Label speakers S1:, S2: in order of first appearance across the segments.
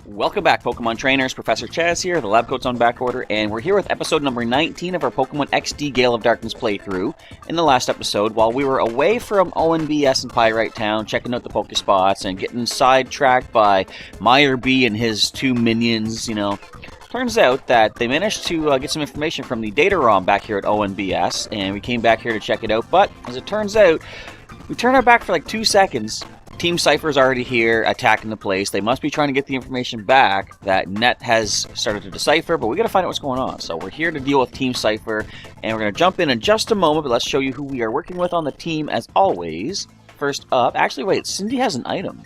S1: Welcome back, Pokemon Trainers. Professor Chaz here, the lab coat's on back order, and we're here with episode number 19 of our Pokémon XD Gale of Darkness playthrough. In the last episode, while we were away from ONBS and Pyrite Town, checking out the Pokespots and getting sidetracked by Meyer B and his two minions, turns out that they managed to get some information from the data ROM back here at ONBS, and we came back here to check it out, but as it turns out, we turned our back for like 2 seconds. Team Cipher's already here, attacking the place. They must be trying to get the information back that Net has started to decipher, but we gotta find out what's going on. So we're here to deal with Team Cipher, and we're gonna jump in just a moment, but let's show you who we are working with on the team as always. First up, actually wait, Cindy has an item.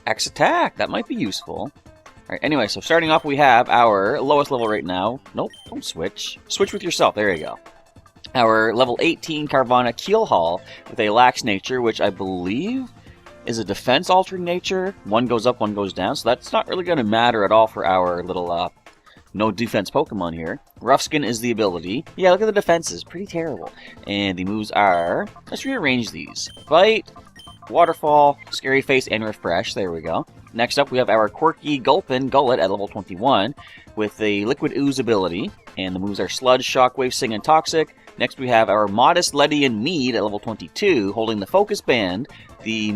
S1: X attack, that might be useful. Alright, anyway, so starting off we have our lowest level right now. Nope, don't switch. Switch with yourself, there you go. Our level 18 Carvana Keelhaul with a lax nature, which I believe is a defense-altering nature. One goes up, one goes down, so that's not really going to matter at all for our little no-defense Pokemon here. Rough Skin is the ability. Yeah, look at the defenses. Pretty terrible. And the moves are... Let's rearrange these. Bite, Waterfall, Scary Face, and Refresh. There we go. Next up, we have our quirky Gulpin Gullet at level 21 with the Liquid Ooze ability. And the moves are Sludge, Shockwave, Sing, and Toxic. Next we have our Modest Ledian Mead at level 22, holding the Focus Band. The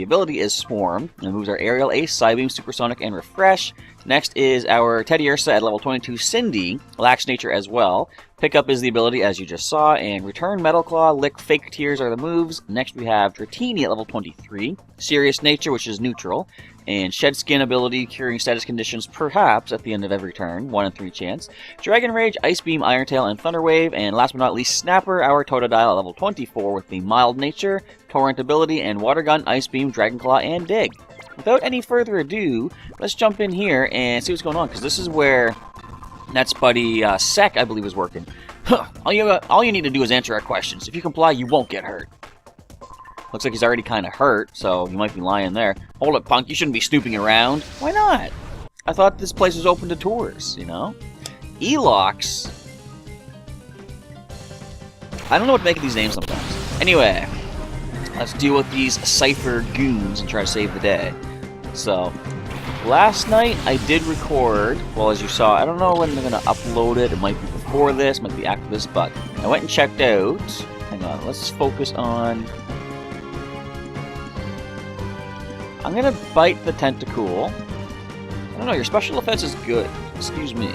S1: ability is Swarm. And the moves are Aerial, Ace, Psybeam, Supersonic, and Refresh. Next is our Teddiursa at level 22, Cindy, Lax Nature as well. Pickup is the ability, as you just saw, and Return, Metal Claw, Lick, Fake Tears are the moves. Next we have Dratini at level 23, Serious Nature, which is neutral, and Shed Skin ability, curing status conditions perhaps at the end of every turn, 1 in 3 chance. Dragon Rage, Ice Beam, Iron Tail, and Thunder Wave, and last but not least, Snapper, our Totodile at level 24 with the Mild Nature, Torrent ability, and Water Gun, Ice Beam, Dragon Claw, and Dig. Without any further ado, let's jump in here and see what's going on, because this is where Net's buddy Sek, I believe, is working. All you need to do is answer our questions. If you comply, you won't get hurt. Looks like he's already kind of hurt, so you might be lying there. Hold it, punk. You shouldn't be snooping around. Why not? I thought this place was open to tours, Elox. I don't know what to make of these names sometimes. Anyway, let's deal with these Cipher goons and try to save the day. So, last night I did record, well, as you saw, I don't know when they're going to upload it. It might be before this, might be after this, but I went and checked out. Hang on, let's focus on... I'm going to bite the Tentacool. I don't know, your special defense is good. Excuse me.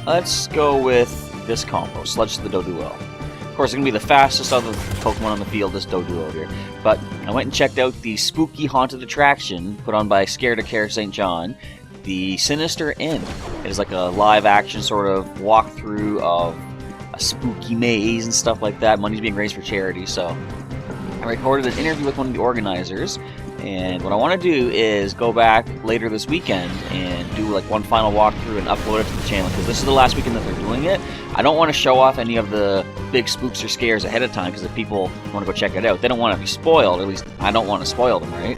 S1: Let's go with this combo, Sludge to the Doduo. Of course, it's going to be the fastest of the Pokemon on the field, this Doduo here. But I went and checked out the spooky haunted attraction put on by Scare to Care St. John, the Sinister Inn. It is like a live-action sort of walkthrough of a spooky maze and stuff like that. Money's being raised for charity, so I recorded an interview with one of the organizers. And what I want to do is go back later this weekend and do like one final walkthrough and upload it to the channel, because this is the last weekend that they're doing it. I don't want to show off any of the big spooks or scares ahead of time, because if people want to go check it out, they don't want to be spoiled. At least I don't want to spoil them, right?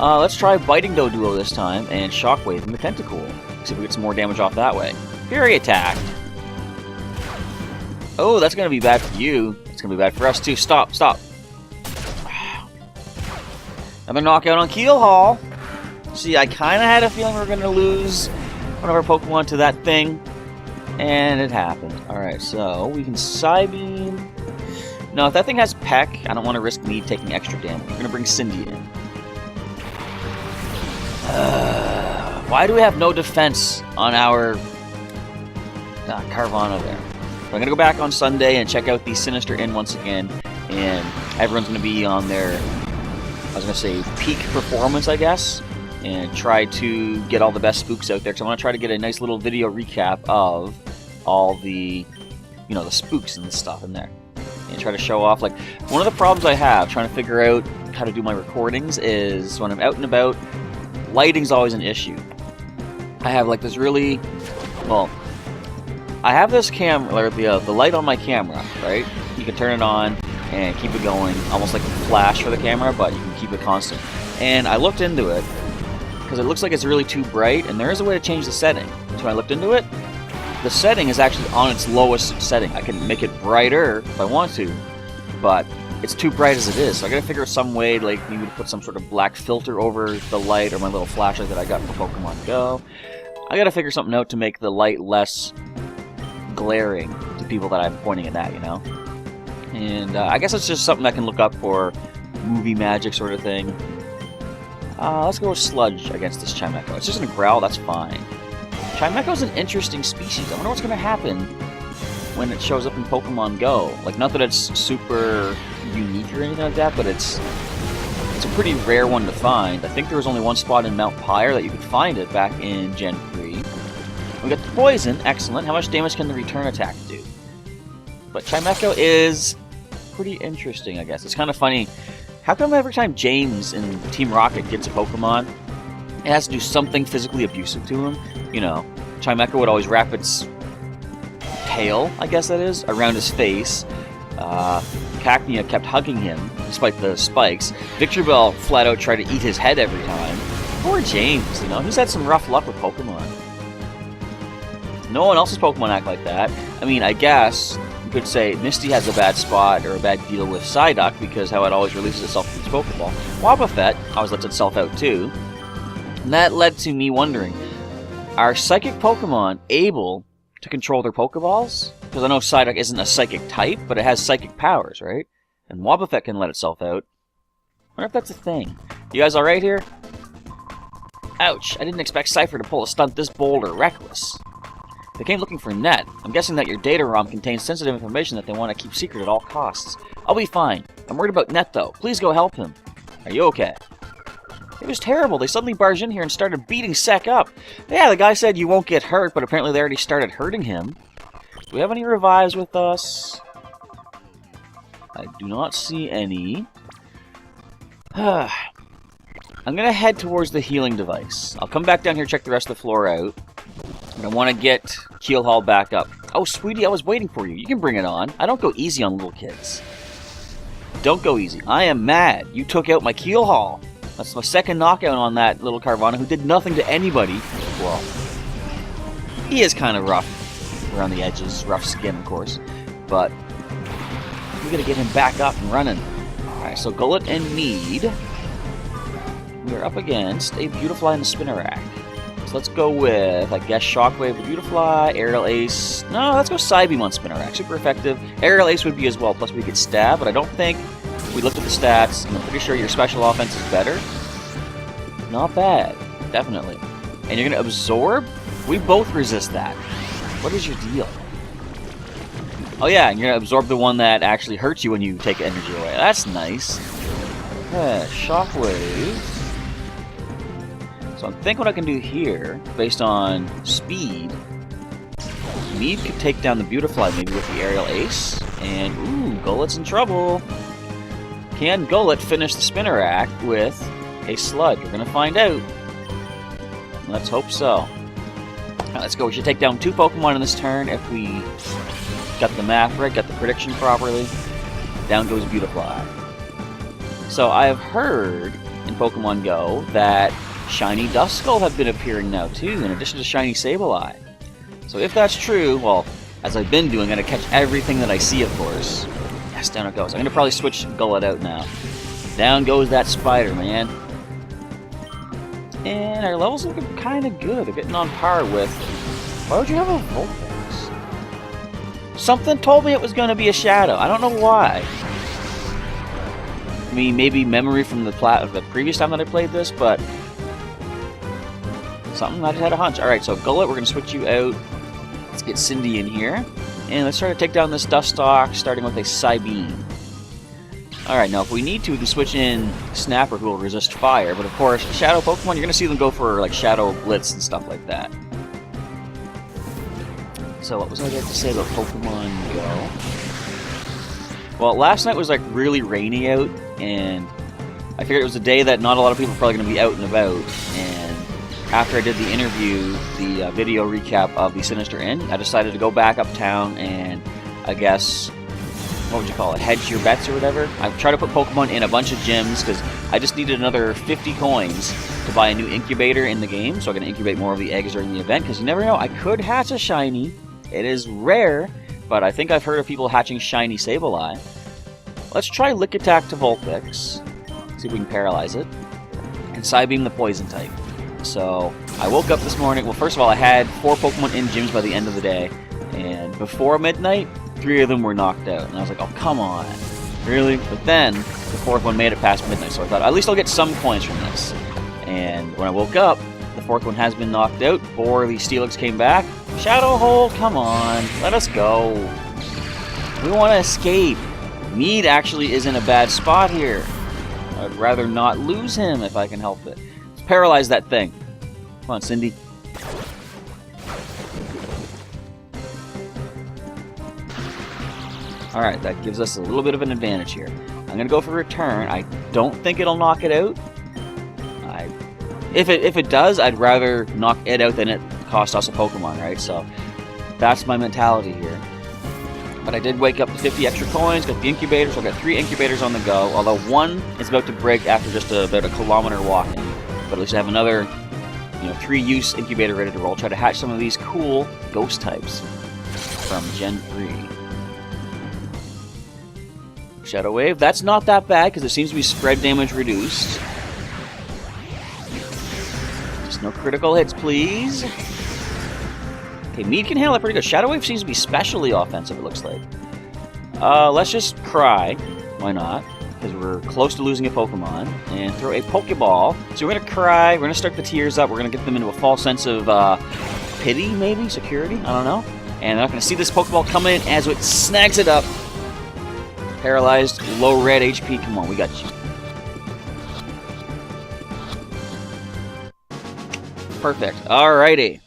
S1: Let's try biting Doduo this time and Shockwave in the Tentacool. See if we get some more damage off that way. Fury Attack. Oh, that's going to be bad for you. It's going to be bad for us too. Stop, stop. Another knockout on Keelhaul. See, I kind of had a feeling we were going to lose one of our Pokemon to that thing, and it happened. Alright, so we can Psybeam. No, if that thing has Peck, I don't want to risk me taking extra damage. We're going to bring Cindy in. Why do we have no defense on our Carvana there? So I'm going to go back on Sunday and check out the Sinister Inn once again, and everyone's going to be on their... I was going to say peak performance, I guess, and try to get all the best spooks out there. So I want to try to get a nice little video recap of all the, the spooks and the stuff in there. And try to show off, like, one of the problems I have trying to figure out how to do my recordings is when I'm out and about, lighting's always an issue. I have, like, this really, well, I have this camera, or the light on my camera, right? You can turn it on and keep it going, almost like a flash for the camera, but you can keep it constant. And I looked into it, because it looks like it's really too bright, and there is a way to change the setting. So when I looked into it, the setting is actually on its lowest setting. I can make it brighter if I want to, but it's too bright as it is. So I gotta figure out some way, like maybe to put some sort of black filter over the light or my little flashlight that I got for Pokemon Go. I gotta figure something out to make the light less glaring to people that I'm pointing it at, you know? And I guess it's just something I can look up for movie magic sort of thing. Let's go with Sludge against this Chimecho. It's just gonna growl, that's fine. Chimecho's an interesting species. I wonder what's gonna happen when it shows up in Pokemon Go. Like, not that it's super unique or anything like that, but it's a pretty rare one to find. I think there was only one spot in Mount Pyre that you could find it back in Gen 3. We got the Poison, excellent. How much damage can the return attack do? But Chimecho is pretty interesting, I guess. It's kind of funny. How come every time James in Team Rocket gets a Pokemon, it has to do something physically abusive to him? You know, Chimecho would always wrap its tail, I guess that is, around his face. Cacnea kept hugging him, despite the spikes. Victreebel flat out tried to eat his head every time. Poor James, you know, he's had some rough luck with Pokemon. No one else's Pokemon act like that. I mean, I guess you could say Misty has a bad spot or a bad deal with Psyduck because how it always releases itself from its Pokeball. Wobbuffet always lets itself out too. And that led to me wondering, are psychic Pokemon able to control their Pokeballs? Because I know Psyduck isn't a psychic type, but it has psychic powers, right? And Wobbuffet can let itself out. I wonder if that's a thing. You guys alright here? Ouch, I didn't expect Cipher to pull a stunt this bold or reckless. They came looking for Net. I'm guessing that your data ROM contains sensitive information that they want to keep secret at all costs. I'll be fine. I'm worried about Net, though. Please go help him. Are you okay? It was terrible. They suddenly barged in here and started beating Sek up. Yeah, the guy said you won't get hurt, but apparently they already started hurting him. Do we have any revives with us? I do not see any. I'm going to head towards the healing device. I'll come back down here and check the rest of the floor out. And I want to get Keelhaul back up. Oh, sweetie, I was waiting for you. You can bring it on. I don't go easy on little kids. Don't go easy. I am mad. You took out my Keelhaul. That's my second knockout on that little Carvana who did nothing to anybody. Well, he is kind of rough around the edges. Rough skin, of course. But we got to get him back up and running. Alright, so Gullet and Mead. We are up against a Beautifly and a Spinnerack. So let's go with, I guess, Shockwave with Beautifly, Aerial Ace. No, let's go Psybeam on Spinnerack. Super effective. Aerial Ace would be as well, plus we could stab, but I don't think we looked at the stats, and I'm pretty sure your special offense is better. Not bad. Definitely. And you're going to absorb? We both resist that. What is your deal? Oh yeah, and you're going to absorb the one that actually hurts you when you take energy away. That's nice. Shockwave. So I think what I can do here, based on speed, Mead could take down the Beautifly maybe with the Aerial Ace. And, ooh, Gullet's in trouble. Can Gullet finish the Spinnerack with a Sludge? We're going to find out. Let's hope so. Right, let's go. We should take down 2 Pokemon in this turn if we got the math right, got the prediction properly. Down goes Beautifly. So I have heard in Pokemon Go that Shiny Duskull have been appearing now too, in addition to Shiny Sableye. So if that's true, well, as I've been doing, I'm going to catch everything that I see, of course. Yes, down it goes. I'm going to probably switch Gullet out now. Down goes that spider, man. And our levels looking kind of good. They're getting on par with... Why would you have a Vulpix? Something told me it was going to be a Shadow. I don't know why. I mean, maybe memory from the previous time that I played this, but... something, I just had a hunch. Alright, so Gullet, we're going to switch you out. Let's get Cindy in here. And let's try to take down this Dustox, starting with a Psybeam. Alright, now if we need to, we can switch in Snapper, who will resist fire. But of course, Shadow Pokemon, you're going to see them go for like Shadow Blitz and stuff like that. So what was I going to say about Pokemon Go? Well, last night was like really rainy out, and I figured it was a day that not a lot of people are probably going to be out and about. And after I did the interview, the video recap of the Sinister Inn, I decided to go back uptown and, I guess, what would you call it, hedge your bets or whatever. I've tried to put Pokemon in a bunch of gyms because I just needed another 50 coins to buy a new incubator in the game, so I'm going to incubate more of the eggs during the event, because you never know, I could hatch a shiny. It is rare, but I think I've heard of people hatching shiny Sableye. let's try Lick Attack to Vulpix. See if we can paralyze it. And Psybeam the Poison type. So, I woke up this morning. Well, first of all, I had 4 Pokemon in gyms by the end of the day. And before midnight, 3 of them were knocked out. And I was like, oh, come on. Really? But then, the 4th one made it past midnight. So I thought, at least I'll get some coins from this. And when I woke up, the 4th one has been knocked out. 4 of the Steelix came back. Shadow Hole, come on. Let us go. We want to escape. Mead actually is in a bad spot here. I'd rather not lose him if I can help it. Let's paralyze that thing. Come on, Cindy. Alright, that gives us a little bit of an advantage here. I'm going to go for return. I don't think it'll knock it out. If it does, I'd rather knock it out than it cost us a Pokemon, right? So that's my mentality here. But I did wake up to 50 extra coins, got the incubator, so I've got 3 incubators on the go. Although one is about to break after just about a kilometer walking. But at least I have another, 3-use incubator ready to roll. Try to hatch some of these cool ghost types from Gen 3. Shadow Wave, that's not that bad because it seems to be spread damage reduced. Just no critical hits, please. Okay, Mead can handle it pretty good. Shadow Wave seems to be specially offensive, it looks like. Let's just cry. Why not? Because we're close to losing a Pokemon. And throw a Pokeball. So we're going to cry. We're going to start the tears up. We're going to get them into a false sense of pity, maybe? Security? I don't know. And they're not going to see this Pokeball come in as it snags it up. Paralyzed, low red HP. Come on, we got you. Perfect. Alrighty.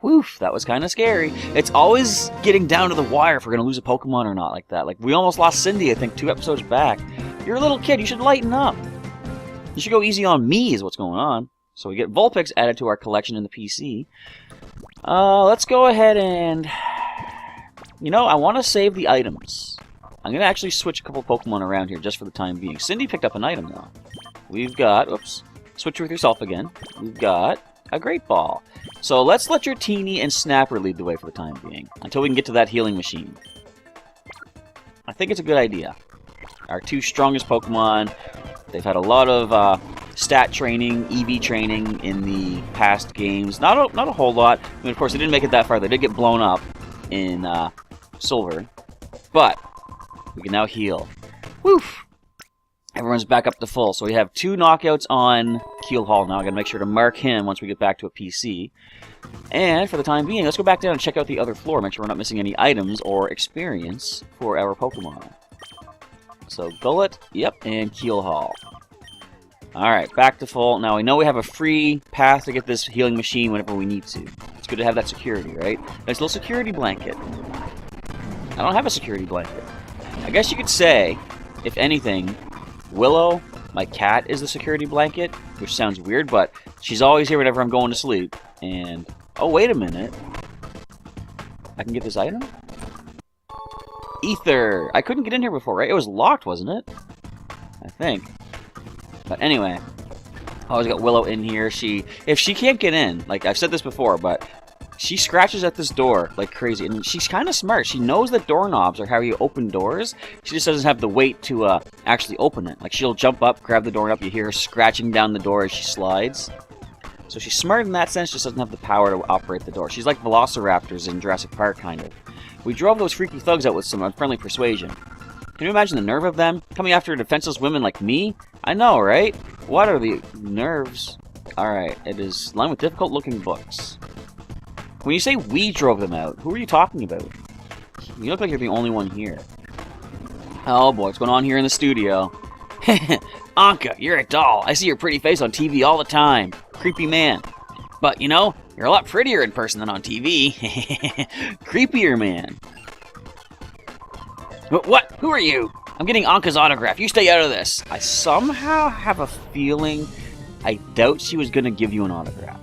S1: Woof, that was kind of scary. It's always getting down to the wire if we're going to lose a Pokemon or not like that. Like, we almost lost Cindy, I think, 2 episodes back. You're a little kid. You should lighten up. You should go easy on me is what's going on. So we get Vulpix added to our collection in the PC. Let's go ahead and... I want to save the items. I'm going to actually switch a couple Pokemon around here just for the time being. Cindy picked up an item, though. We've got... Oops. Switch with yourself again. We've got a Great Ball. So let's let your Teeny and Snapper lead the way for the time being, until we can get to that healing machine. I think it's a good idea. Our 2 strongest Pokemon, they've had a lot of stat training, EV training in the past games. Not a whole lot. I mean, of course, they didn't make it that far. They did get blown up in Silver. But we can now heal. Woof! Everyone's back up to full. So we have 2 knockouts on Keel Hall now. I gotta make sure to mark him once we get back to a PC. And for the time being, let's go back down and check out the other floor. Make sure we're not missing any items or experience for our Pokemon. So Gullet, yep, and Keel Hall. Alright, back to full. Now we know we have a free path to get this healing machine whenever we need to. It's good to have that security, right? Nice little security blanket. I don't have a security blanket. I guess you could say, if anything, Willow, my cat, is the security blanket, which sounds weird, but she's always here whenever I'm going to sleep. And, oh, wait a minute. I can get this item? Ether! I couldn't get in here before, right? It was locked, wasn't it? I think. But anyway, I always got Willow in here. If she can't get in, like I've said this before, but she scratches at this door like crazy, and she's kind of smart. She knows that doorknobs are how you open doors. She just doesn't have the weight to actually open it. Like, she'll jump up, grab the doorknob, you hear her scratching down the door as she slides. So she's smart in that sense, just doesn't have the power to operate the door. She's like Velociraptors in Jurassic Park, kind of. We drove those freaky thugs out with some unfriendly persuasion. Can you imagine the nerve of them? Coming after defenseless women like me? I know, right? What are the nerves? Alright, it is lined with difficult-looking books. When you say we drove them out, who are you talking about? You look like you're the only one here. Oh boy, what's going on here in the studio? Anka, you're a doll. I see your pretty face on TV all the time. Creepy man. But, you're a lot prettier in person than on TV. Creepier man. What? Who are you? I'm getting Anka's autograph. You stay out of this. I somehow have a feeling I doubt she was going to give you an autograph.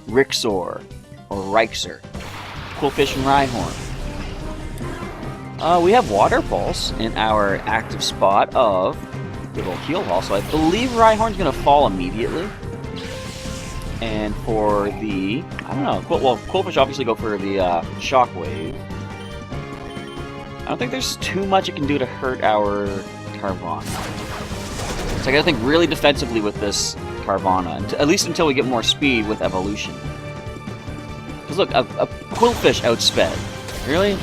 S1: Rixor. Or Rixor. Quillfish and Rhyhorn. We have Water Pulse in our active spot of good old Keel Hall, so I believe Rhyhorn's going to fall immediately. And for the... I don't know. Well, Quillfish obviously go for the Shockwave. I don't think there's too much it can do to hurt our Carvana. So I gotta think really defensively with this Carvana, at least until we get more speed with evolution. Because look, a Quillfish outsped. Really?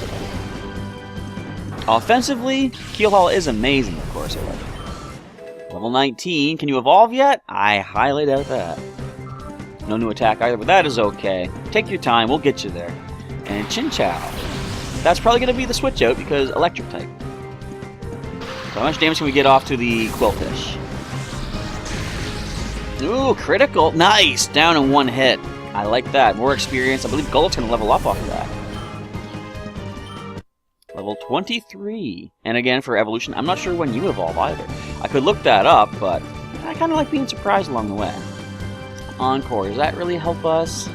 S1: Offensively, Keelhaul is amazing, of course. Level 19, can you evolve yet? I highly doubt that. No new attack either, but that is okay. Take your time, we'll get you there. And Chinchou. That's probably going to be the switch out because electric type. So how much damage can we get off to the Quillfish? Ooh, critical. Nice! Down in one hit. I like that. More experience. I believe Gollett's going to level up off of that. Level 23. And again, for evolution, I'm not sure when you evolve either. I could look that up, but I kind of like being surprised along the way. Encore. Does that really help us?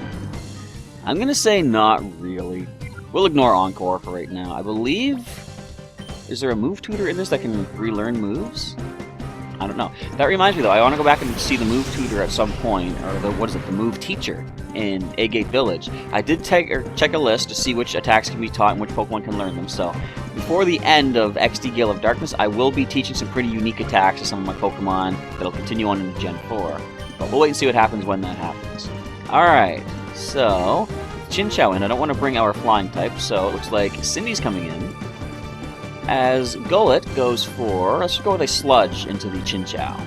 S1: I'm going to say not really. We'll ignore Encore for right now. I believe... Is there a move tutor in this that can relearn moves? I don't know. That reminds me though, I want to go back and see the move tutor at some point, or the move teacher in Agate Village. I did check a list to see which attacks can be taught and which Pokemon can learn them, so before the end of XD Gale of Darkness, I will be teaching some pretty unique attacks to some of my Pokemon that'll continue on into Gen 4. But we'll wait and see what happens when that happens. Alright, so Chinchou in. I don't want to bring our flying type, so it looks like Cindy's coming in. As Golett goes for, let's go with a Sludge into the Chinchou.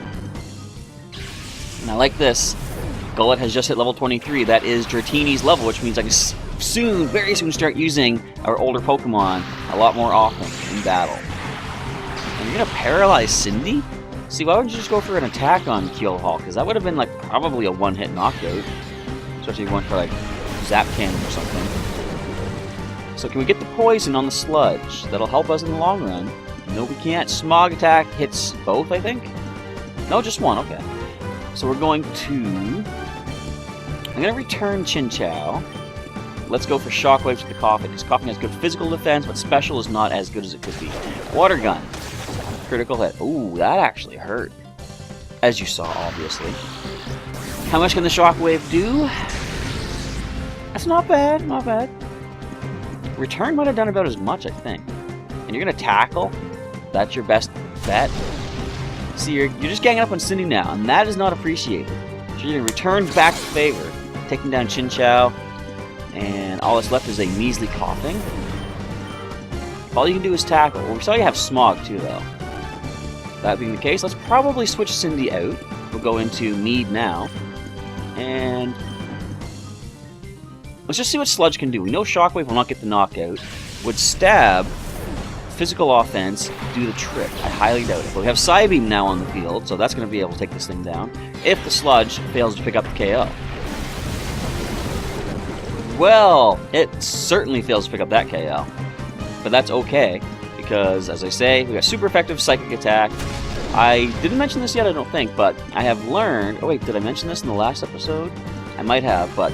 S1: And I like this. Golett has just hit level 23. That is Dratini's level, which means I can very soon start using our older Pokemon a lot more often in battle. And you're going to paralyze Cindy? See, why wouldn't you just go for an attack on Keelhaul? Because that would have been like probably a one-hit knockout. Especially if you went for like Zap Cannon or something. So can we get the poison on the Sludge? That'll help us in the long run. No, we can't. Smog attack hits both, I think? No, just one. Okay. So we're going to... I'm going to return Chinchou. Let's go for Shockwave to the Koffing, because Koffing has good physical defense, but special is not as good as it could be. Water Gun. Critical hit. Ooh, that actually hurt. As you saw, obviously. How much can the Shockwave do? That's not bad. Not bad. Return might have done about as much, I think. And you're going to tackle? That's your best bet? See, you're just ganging up on Cindy now, and that is not appreciated. So you're going to return back to favor, taking down Chinchou, and all that's left is a measly Koffing. All you can do is tackle. Well, we saw you have Smog, too, though. That being the case, let's probably switch Cindy out. We'll go into Mead now. And... let's just see what Sludge can do. We know Shockwave will not get the knockout. Would Stab, physical offense, do the trick? I highly doubt it. But we have Psybeam now on the field, so that's going to be able to take this thing down. If the Sludge fails to pick up the KO. Well, it certainly fails to pick up that KO. But that's okay, because, as I say, we got super effective Psychic Attack. I didn't mention this yet, I don't think, but I have learned... oh wait, did I mention this in the last episode? I might have, but...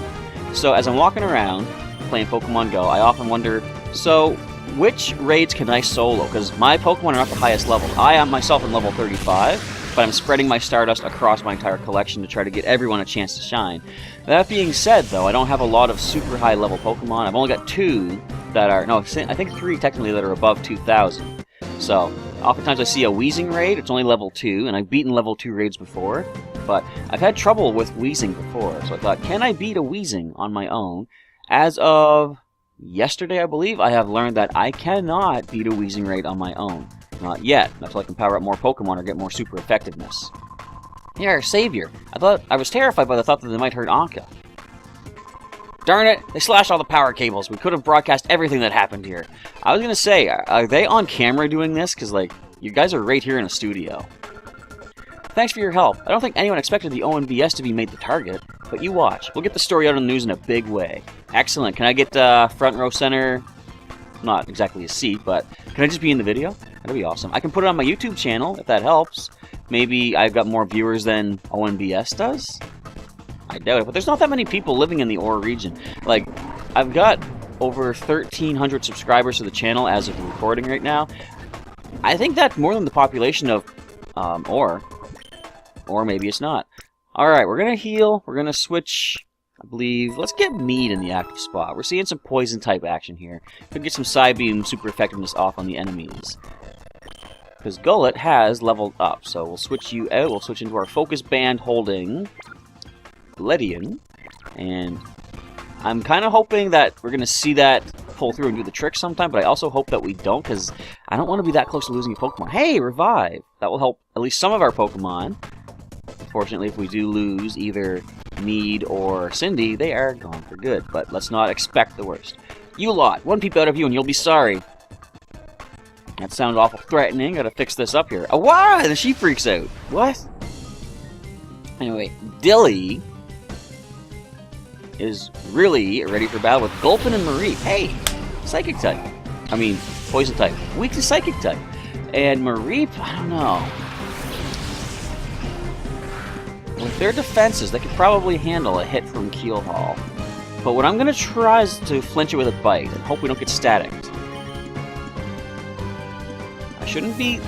S1: so as I'm walking around playing Pokemon Go, I often wonder, so which raids can I solo? Because my Pokemon are not the highest level. I am myself in level 35, but I'm spreading my Stardust across my entire collection to try to get everyone a chance to shine. That being said, though, I don't have a lot of super high level Pokemon. I've only got 2 that are, no, I think 3 technically that are above 2,000. So, oftentimes I see a Weezing raid, it's only level 2, and I've beaten level 2 raids before. But I've had trouble with Weezing before, so I thought, can I beat a Weezing on my own? As of yesterday, I believe, I have learned that I cannot beat a Weezing raid on my own. Not yet, until I can power up more Pokemon or get more super effectiveness. Here, Savior. I was terrified by the thought that they might hurt Anka. Darn it, they slashed all the power cables. We could have broadcast everything that happened here. I was gonna say, are they on camera doing this? Because, like, you guys are right here in a studio. Thanks for your help. I don't think anyone expected the ONBS to be made the target, but you watch. We'll get the story out on the news in a big way. Excellent. Can I get front row center? Not exactly a seat, but can I just be in the video? That'd be awesome. I can put it on my YouTube channel, if that helps. Maybe I've got more viewers than ONBS does? I doubt it, but there's not that many people living in the Orre region. Like, I've got over 1,300 subscribers to the channel as of the recording right now. I think that's more than the population of Orre. Or maybe it's not. Alright, we're going to heal. We're going to switch I believe... Let's get Mead in the active spot. We're seeing some poison-type action here. Could get some Psybeam super effectiveness off on the enemies. Because Gullet has leveled up, so we'll switch you out. We'll switch into our Focus Band holding Gledion. And I'm kind of hoping that we're going to see that pull through and do the trick sometime, but I also hope that we don't, because I don't want to be that close to losing a Pokemon. Hey, Revive! That will help at least some of our Pokemon. Fortunately, if we do lose either Mead or Cindy, they are gone for good, but let's not expect the worst. You lot, one peep out of you and you'll be sorry. That sounds awful threatening. Gotta fix this up here. Oh, wow! And she freaks out. What? Anyway, Dilly is really ready for battle with Gulpin and Marie. Hey! Psychic type. I mean, Poison type. Weak to Psychic type. And Marie, I don't know. With their defenses, they could probably handle a hit from Keelhaul. But what I'm going to try is to flinch it with a bite and hope we don't get staticked. I shouldn't be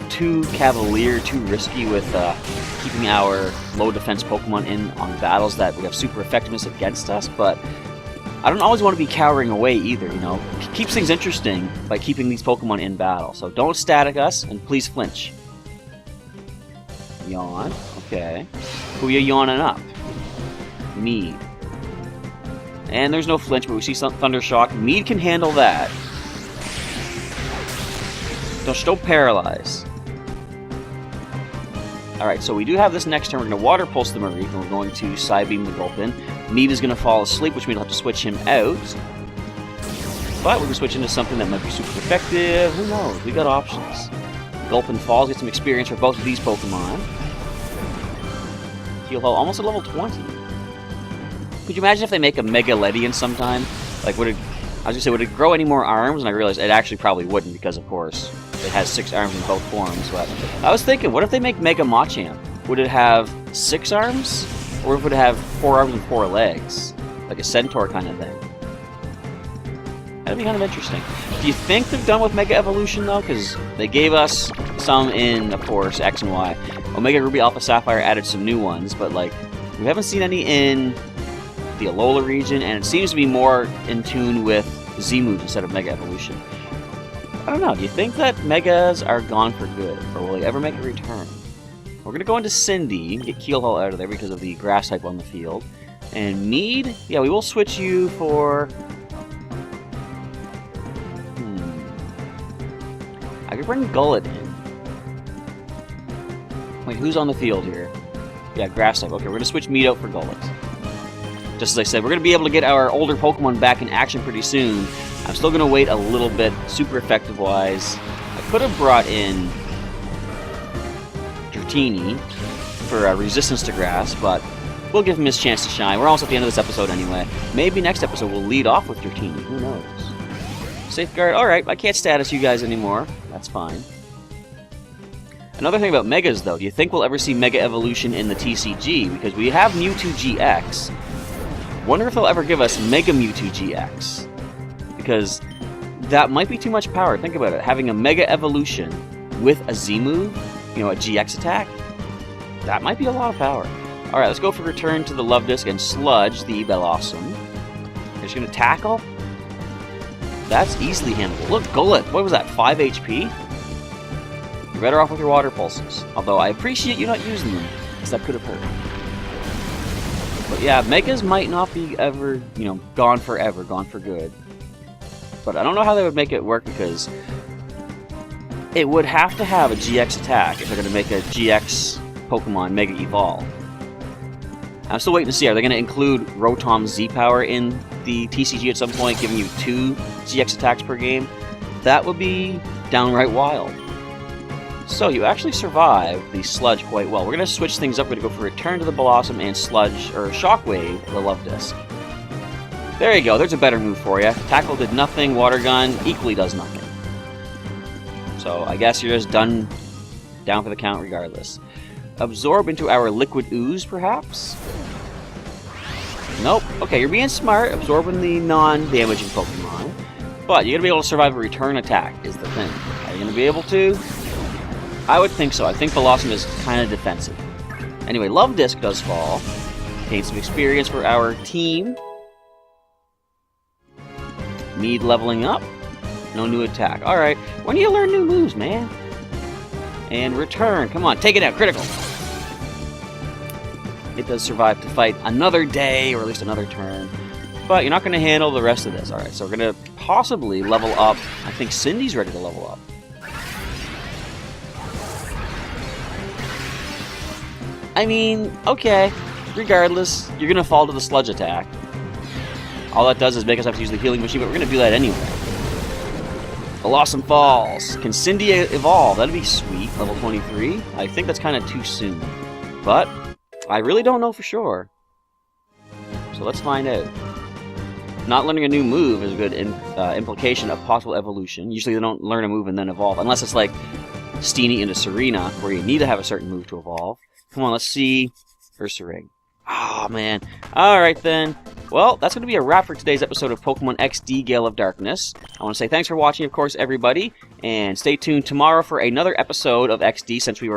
S1: too cavalier, too risky with keeping our low defense Pokemon in on battles that would have super effectiveness against us, but I don't always want to be cowering away either, you know. It keeps things interesting by keeping these Pokemon in battle. So don't static us, and please flinch. Yawn. Okay. Who are you yawning up? Mead. And there's no flinch, but we see some Thunder Shock. Mead can handle that. Don't paralyze. Alright, so we do have this next turn. We're going to Water Pulse the Marie, and we're going to Psybeam the Gulpin. Mead is going to fall asleep, which means we'll have to switch him out. But we're going to switch into something that might be super effective. Who knows? We got options. Gulpin falls, get some experience for both of these Pokemon. Heal Hull almost at level 20. Could you imagine if they make a Mega Ledian sometime? Like, would it... I was going to say, would it grow any more arms? And I realized it actually probably wouldn't, because, of course, it has 6 arms in both forms. But I was thinking, what if they make Mega Machamp? Would it have 6 arms? Or would it have 4 arms and 4 legs? Like a Centaur kind of thing. That'd be kind of interesting. Do you think they're done with Mega Evolution, though? Because they gave us some in, of course, X and Y. Omega Ruby Alpha Sapphire added some new ones, but, like, we haven't seen any in the Alola region, and it seems to be more in tune with Z-moves instead of Mega Evolution. I don't know, do you think that Megas are gone for good, or will they ever make a return? We're going to go into Cindy, get Keelhaul out of there because of the Grass type on the field. And Mead, yeah, we will switch you for... I could bring Gullet in. Wait, who's on the field here? Yeah, Grass type. Okay, we're going to switch Mead out for Gullet. Just as I said, we're going to be able to get our older Pokemon back in action pretty soon. I'm still going to wait a little bit, super effective-wise. I could have brought in Dratini for resistance to Grass, but we'll give him his chance to shine. We're almost at the end of this episode anyway. Maybe next episode we'll lead off with Dratini. Who knows? Safeguard. Alright, I can't status you guys anymore. That's fine. Another thing about Megas, though. Do you think we'll ever see Mega Evolution in the TCG? Because we have Mewtwo GX. Wonder if they'll ever give us Mega Mewtwo GX. Because that might be too much power. Think about it. Having a Mega Evolution with a Z-move, you know, a GX attack, that might be a lot of power. Alright, let's go for Return to the Love Disc and Sludge the Bellossom. They're just going to tackle. That's easily handleable. Look, Gullet, what was that, 5 HP? You're better off with your Water Pulses. Although I appreciate you not using them, because that could have hurt. But yeah, Megas might not be ever, you know, gone forever, gone for good. But I don't know how they would make it work, because it would have to have a GX attack if they're going to make a GX Pokemon Mega Evolve. I'm still waiting to see, are they going to include Rotom's Z-Power in the TCG at some point, giving you 2 GX attacks per game? That would be downright wild. So, you actually survived the Sludge quite well. We're going to switch things up. We're going to go for Return to the Bellossom and Sludge, or Shockwave, the Love Disc. There you go. There's a better move for you. Tackle did nothing. Water Gun equally does nothing. So, I guess you're just down for the count regardless. Absorb into our Liquid Ooze, perhaps? Nope. Okay, you're being smart, absorbing the non-damaging Pokemon. But you're going to be able to survive a return attack, is the thing. Are you going to be able to? I would think so. I think Bellossom is kind of defensive. Anyway, Love Disc does fall. Gain some experience for our team. Need leveling up. No new attack. Alright, when do you learn new moves, man? And return. Come on, take it out. Critical. It does survive to fight another day, or at least another turn. But you're not going to handle the rest of this. Alright, so we're going to possibly level up. I think Cindy's ready to level up. I mean, okay. Regardless, you're going to fall to the sludge attack. All that does is make us have to use the healing machine, but we're going to do that anyway. Blossom Falls. Can Cindy evolve? That'd be sweet. Level 23. I think that's kind of too soon. But I really don't know for sure. So let's find out. Not learning a new move is a good implication of possible evolution. Usually they don't learn a move and then evolve. Unless it's like Steenie into Serena, where you need to have a certain move to evolve. Come on, let's see. Ursaring. Oh, man. Alright, then. Well, that's going to be a wrap for today's episode of Pokémon XD Gale of Darkness. I want to say thanks for watching, of course, everybody. And stay tuned tomorrow for another episode of XD since we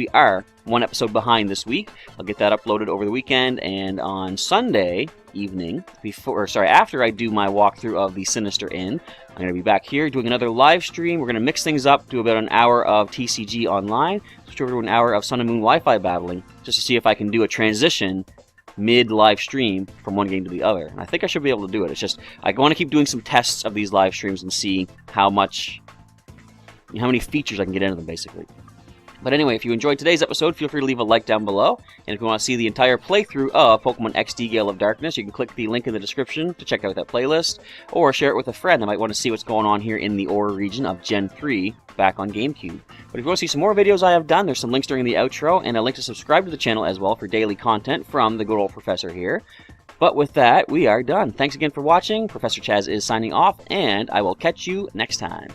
S1: are one episode behind this week. I'll get that uploaded over the weekend, and on Sunday evening, after I do my walkthrough of the Sinister Inn, I'm going to be back here doing another live stream. We're going to mix things up, do about an hour of TCG online, switch over to an hour of Sun and Moon Wi-Fi battling, just to see if I can do a transition mid-live stream from one game to the other. And I think I should be able to do it. It's just, I want to keep doing some tests of these live streams and see how many features I can get into them, basically. But anyway, if you enjoyed today's episode, feel free to leave a like down below. And if you want to see the entire playthrough of Pokémon XD Gale of Darkness, you can click the link in the description to check out that playlist, or share it with a friend that might want to see what's going on here in the Orre region of Gen 3 back on GameCube. But if you want to see some more videos I have done, there's some links during the outro, and a link to subscribe to the channel as well for daily content from the good old professor here. But with that, we are done. Thanks again for watching. Professor Chaz is signing off, and I will catch you next time.